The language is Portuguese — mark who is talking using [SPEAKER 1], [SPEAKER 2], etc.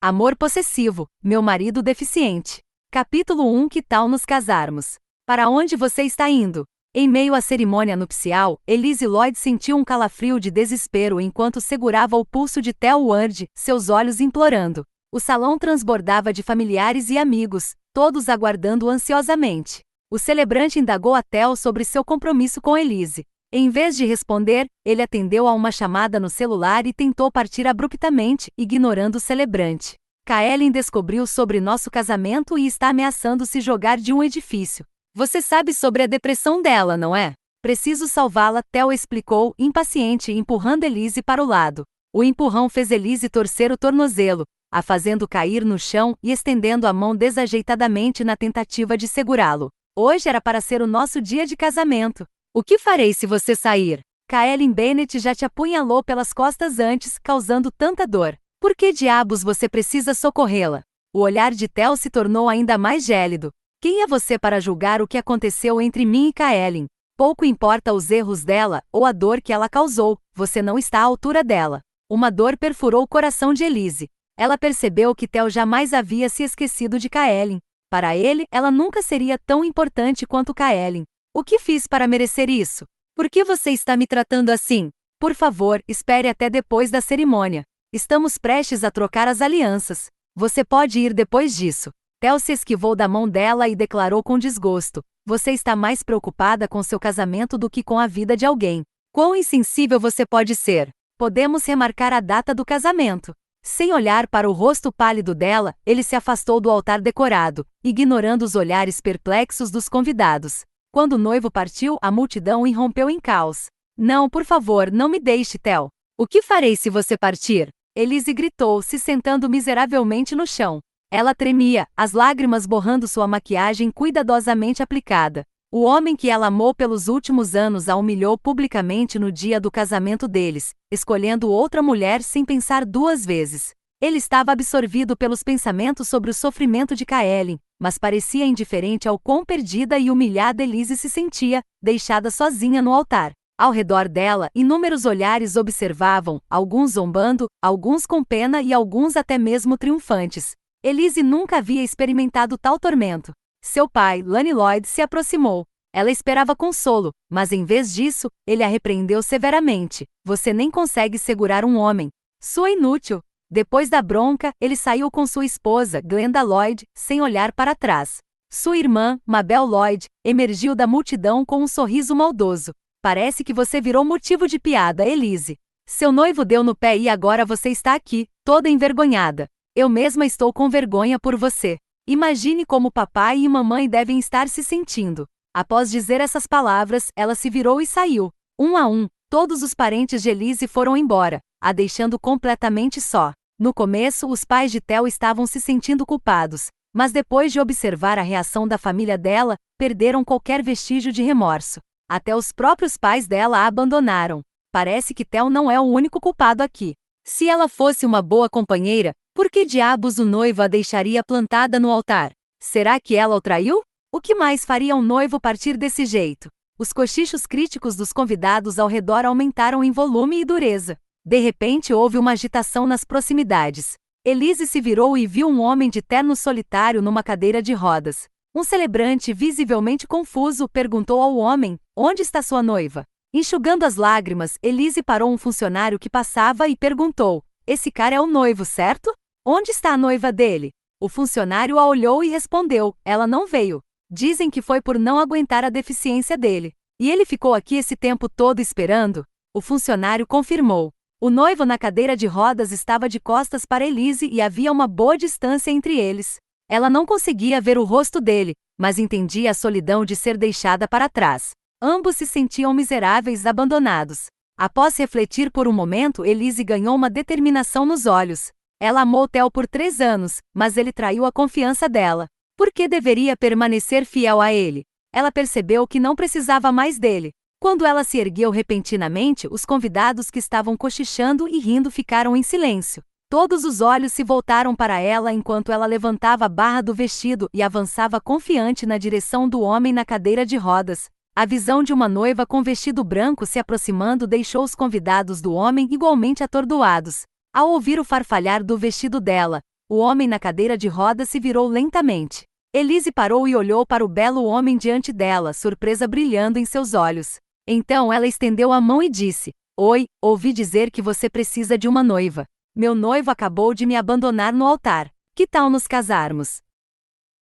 [SPEAKER 1] Amor possessivo, meu marido deficiente. Capítulo 1. Que tal nos casarmos? Para onde você está indo? Em meio à cerimônia nupcial, Elise Lloyd sentiu um calafrio de desespero enquanto segurava o pulso de Theo Ward, seus olhos implorando. O salão transbordava de familiares e amigos, todos aguardando ansiosamente. O celebrante indagou a Theo sobre seu compromisso com Elise. Em vez de responder, ele atendeu a uma chamada no celular e tentou partir abruptamente, ignorando o celebrante. Kaelin descobriu sobre nosso casamento e está ameaçando se jogar de um edifício. Você sabe sobre a depressão dela, não é? Preciso salvá-la, Theo explicou, impaciente, empurrando Elise para o lado. O empurrão fez Elise torcer o tornozelo, a fazendo cair no chão e estendendo a mão desajeitadamente na tentativa de segurá-lo. Hoje era para ser o nosso dia de casamento. O que farei se você sair? Kaelin Bennett já te apunhalou pelas costas antes, causando tanta dor. Por que diabos você precisa socorrê-la? O olhar de Theo se tornou ainda mais gélido. Quem é você para julgar o que aconteceu entre mim e Kaelin? Pouco importa os erros dela, ou a dor que ela causou, você não está à altura dela. Uma dor perfurou o coração de Elise. Ela percebeu que Theo jamais havia se esquecido de Kaelin. Para ele, ela nunca seria tão importante quanto Kaelin. O que fiz para merecer isso? Por que você está me tratando assim? Por favor, espere até depois da cerimônia. Estamos prestes a trocar as alianças. Você pode ir depois disso. Theo se esquivou da mão dela e declarou com desgosto. Você está mais preocupada com seu casamento do que com a vida de alguém. Quão insensível você pode ser? Podemos remarcar a data do casamento. Sem olhar para o rosto pálido dela, ele se afastou do altar decorado, ignorando os olhares perplexos dos convidados. Quando o noivo partiu, a multidão irrompeu em caos. Não, por favor, não me deixe, Theo. O que farei se você partir? Elise gritou, se sentando miseravelmente no chão. Ela tremia, as lágrimas borrando sua maquiagem cuidadosamente aplicada. O homem que ela amou pelos últimos anos a humilhou publicamente no dia do casamento deles, escolhendo outra mulher sem pensar duas vezes. Ele estava absorvido pelos pensamentos sobre o sofrimento de Kaelin, mas parecia indiferente ao quão perdida e humilhada Elise se sentia, deixada sozinha no altar. Ao redor dela, inúmeros olhares observavam, alguns zombando, alguns com pena e alguns até mesmo triunfantes. Elise nunca havia experimentado tal tormento. Seu pai, Lani Lloyd, se aproximou. Ela esperava consolo, mas em vez disso, ele a repreendeu severamente. Você nem consegue segurar um homem. Sua inútil. Depois da bronca, ele saiu com sua esposa, Glenda Lloyd, sem olhar para trás. Sua irmã, Mabel Lloyd, emergiu da multidão com um sorriso maldoso. Parece que você virou motivo de piada, Elise. Seu noivo deu no pé e agora você está aqui, toda envergonhada. Eu mesma estou com vergonha por você. Imagine como papai e mamãe devem estar se sentindo. Após dizer essas palavras, ela se virou e saiu. Um a um, todos os parentes de Elise foram embora, a deixando completamente só. No começo, os pais de Theo estavam se sentindo culpados, mas depois de observar a reação da família dela, perderam qualquer vestígio de remorso. Até os próprios pais dela a abandonaram. Parece que Theo não é o único culpado aqui. Se ela fosse uma boa companheira, por que diabos o noivo a deixaria plantada no altar? Será que ela o traiu? O que mais faria um noivo partir desse jeito? Os cochichos críticos dos convidados ao redor aumentaram em volume e dureza. De repente houve uma agitação nas proximidades. Elise se virou e viu um homem de terno solitário numa cadeira de rodas. Um celebrante visivelmente confuso perguntou ao homem, onde está sua noiva? Enxugando as lágrimas, Elise parou um funcionário que passava e perguntou, esse cara é o noivo, certo? Onde está a noiva dele? O funcionário a olhou e respondeu, ela não veio. Dizem que foi por não aguentar a deficiência dele. E ele ficou aqui esse tempo todo esperando? O funcionário confirmou. O noivo na cadeira de rodas estava de costas para Elise e havia uma boa distância entre eles. Ela não conseguia ver o rosto dele, mas entendia a solidão de ser deixada para trás. Ambos se sentiam miseráveis, abandonados. Após refletir por um momento, Elise ganhou uma determinação nos olhos. Ela amou Theo por 3 anos, mas ele traiu a confiança dela. Por que deveria permanecer fiel a ele? Ela percebeu que não precisava mais dele. Quando ela se ergueu repentinamente, os convidados que estavam cochichando e rindo ficaram em silêncio. Todos os olhos se voltaram para ela enquanto ela levantava a barra do vestido e avançava confiante na direção do homem na cadeira de rodas. A visão de uma noiva com vestido branco se aproximando deixou os convidados do homem igualmente atordoados. Ao ouvir o farfalhar do vestido dela, O homem na cadeira de rodas se virou lentamente. Elise parou e olhou para o belo homem diante dela, surpresa brilhando em seus olhos. Então ela estendeu a mão e disse: Oi, ouvi dizer que você precisa de uma noiva. Meu noivo acabou de me abandonar no altar. Que tal nos casarmos?